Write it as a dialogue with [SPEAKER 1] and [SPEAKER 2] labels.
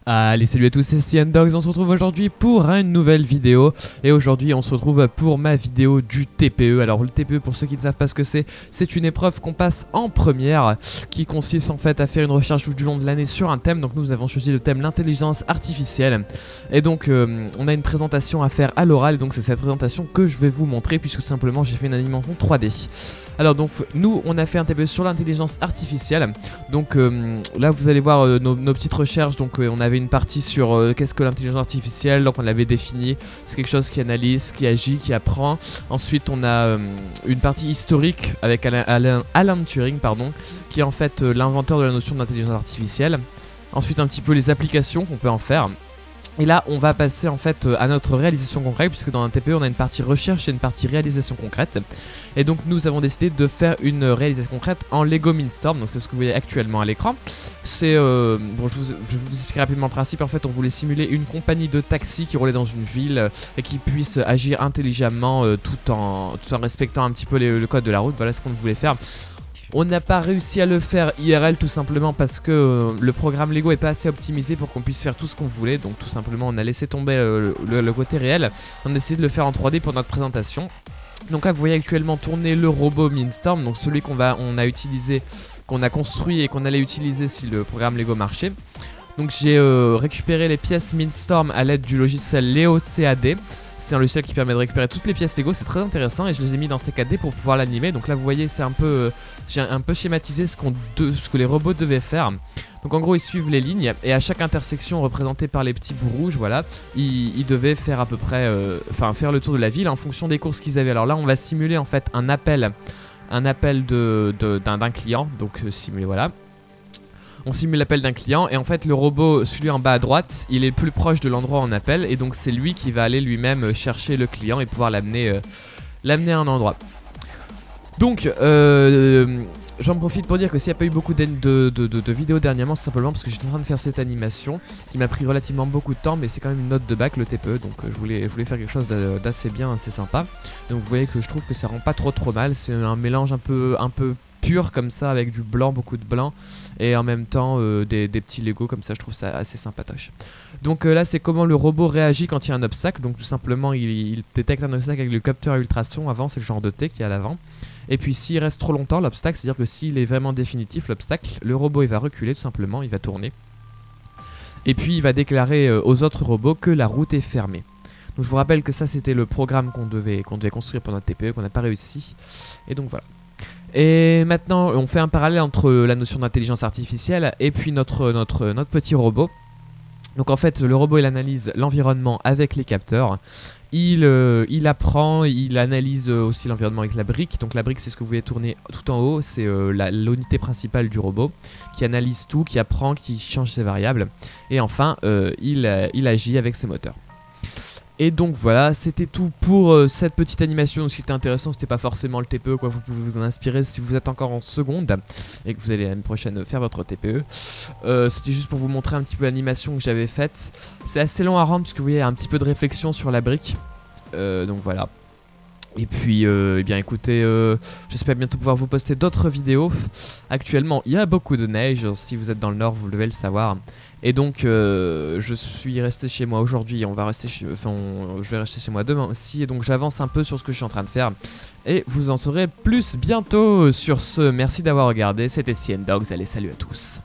[SPEAKER 1] Allez, salut à tous, c'est CNDogs, on se retrouve aujourd'hui pour une nouvelle vidéo. Et aujourd'hui on se retrouve pour ma vidéo du TPE. Alors le TPE, pour ceux qui ne savent pas ce que c'est une épreuve qu'on passe en première, qui consiste en fait à faire une recherche tout du long de l'année sur un thème. Donc nous avons choisi le thème l'intelligence artificielle. Et donc on a une présentation à faire à l'oral, donc c'est cette présentation que je vais vous montrer, puisque tout simplement j'ai fait une animation 3D. Alors donc nous on a fait un TPE sur l'intelligence artificielle. Donc là vous allez voir nos petites recherches. Donc on avait une partie sur qu'est-ce que l'intelligence artificielle. Donc on l'avait défini, c'est quelque chose qui analyse, qui agit, qui apprend. Ensuite on a une partie historique avec Alan Turing, pardon, qui est en fait l'inventeur de la notion d'intelligence artificielle. Ensuite un petit peu les applications qu'on peut en faire. Et là on va passer en fait à notre réalisation concrète, puisque dans un TPE on a une partie recherche et une partie réalisation concrète. Et donc nous avons décidé de faire une réalisation concrète en Lego Mindstorm. Donc c'est ce que vous voyez actuellement à l'écran. C'est bon, je vous explique rapidement le principe. En fait on voulait simuler une compagnie de taxi qui roulait dans une ville et qui puisse agir intelligemment tout en respectant un petit peu le code de la route. Voilà ce qu'on voulait faire. On n'a pas réussi à le faire IRL tout simplement parce que le programme Lego est pas assez optimisé pour qu'on puisse faire tout ce qu'on voulait. Donc tout simplement on a laissé tomber le côté réel. On a essayé de le faire en 3D pour notre présentation. Donc là vous voyez actuellement tourner le robot Mindstorm, donc celui qu'on a utilisé, qu'on a construit et qu'on allait utiliser si le programme Lego marchait. Donc j'ai récupéré les pièces Mindstorm à l'aide du logiciel Leo CAD. C'est un logiciel qui permet de récupérer toutes les pièces Lego, c'est très intéressant, et je les ai mis dans CAD pour pouvoir l'animer. Donc là vous voyez c'est un peu, j'ai un peu schématisé ce que les robots devaient faire. Donc en gros ils suivent les lignes, et à chaque intersection représentée par les petits bouts rouges, voilà, ils devaient faire à peu près, faire le tour de la ville en fonction des courses qu'ils avaient. Alors là on va simuler en fait un appel d'un client, donc simuler, voilà. On simule l'appel d'un client, et en fait le robot, celui en bas à droite, il est le plus proche de l'endroit où on appelle, et donc c'est lui qui va aller lui-même chercher le client et pouvoir l'amener à un endroit. Donc j'en profite pour dire que s'il n'y a pas eu beaucoup de vidéos dernièrement, c'est simplement parce que j'étais en train de faire cette animation qui m'a pris relativement beaucoup de temps, mais c'est quand même une note de bac le TPE, donc je voulais faire quelque chose d'assez bien, assez sympa. Donc vous voyez que je trouve que ça rend pas trop mal, c'est un mélange un peu pur comme ça, avec du blanc, beaucoup de blanc, et en même temps des petits Lego comme ça. Je trouve ça assez sympatoche. Donc là c'est comment le robot réagit quand il y a un obstacle. Donc tout simplement il détecte un obstacle avec le capteur à ultrasons. Avant c'est le genre de T qui est à l'avant. Et puis s'il reste trop longtemps l'obstacle, c'est à dire que s'il est vraiment définitif l'obstacle, le robot il va reculer tout simplement, il va tourner. Et puis il va déclarer aux autres robots que la route est fermée. Donc je vous rappelle que ça c'était le programme qu'on devait construire pour notre TPE, qu'on n'a pas réussi. Et donc voilà. Et maintenant on fait un parallèle entre la notion d'intelligence artificielle et puis notre petit robot. Donc en fait le robot il analyse l'environnement avec les capteurs. Il apprend, il analyse aussi l'environnement avec la brique. Donc la brique c'est ce que vous voyez tourner tout en haut, c'est l'unité principale du robot, qui analyse tout, qui apprend, qui change ses variables. Et enfin il agit avec ses moteurs. Et donc voilà, c'était tout pour cette petite animation. Ce qui était intéressant, c'était pas forcément le TPE, quoi. Vous pouvez vous en inspirer si vous êtes encore en seconde et que vous allez l'année prochaine faire votre TPE. C'était juste pour vous montrer un petit peu l'animation que j'avais faite. C'est assez long à rendre parce que vous voyez, il y a un petit peu de réflexion sur la brique. Donc voilà. Et puis, eh bien écoutez, j'espère bientôt pouvoir vous poster d'autres vidéos. Actuellement, il y a beaucoup de neige. Si vous êtes dans le nord, vous devez le savoir. Et donc, je suis resté chez moi aujourd'hui. Je vais rester chez moi demain aussi. Et donc, j'avance un peu sur ce que je suis en train de faire. Et vous en saurez plus bientôt. Sur ce, merci d'avoir regardé. C'était CNDogs. Allez, salut à tous.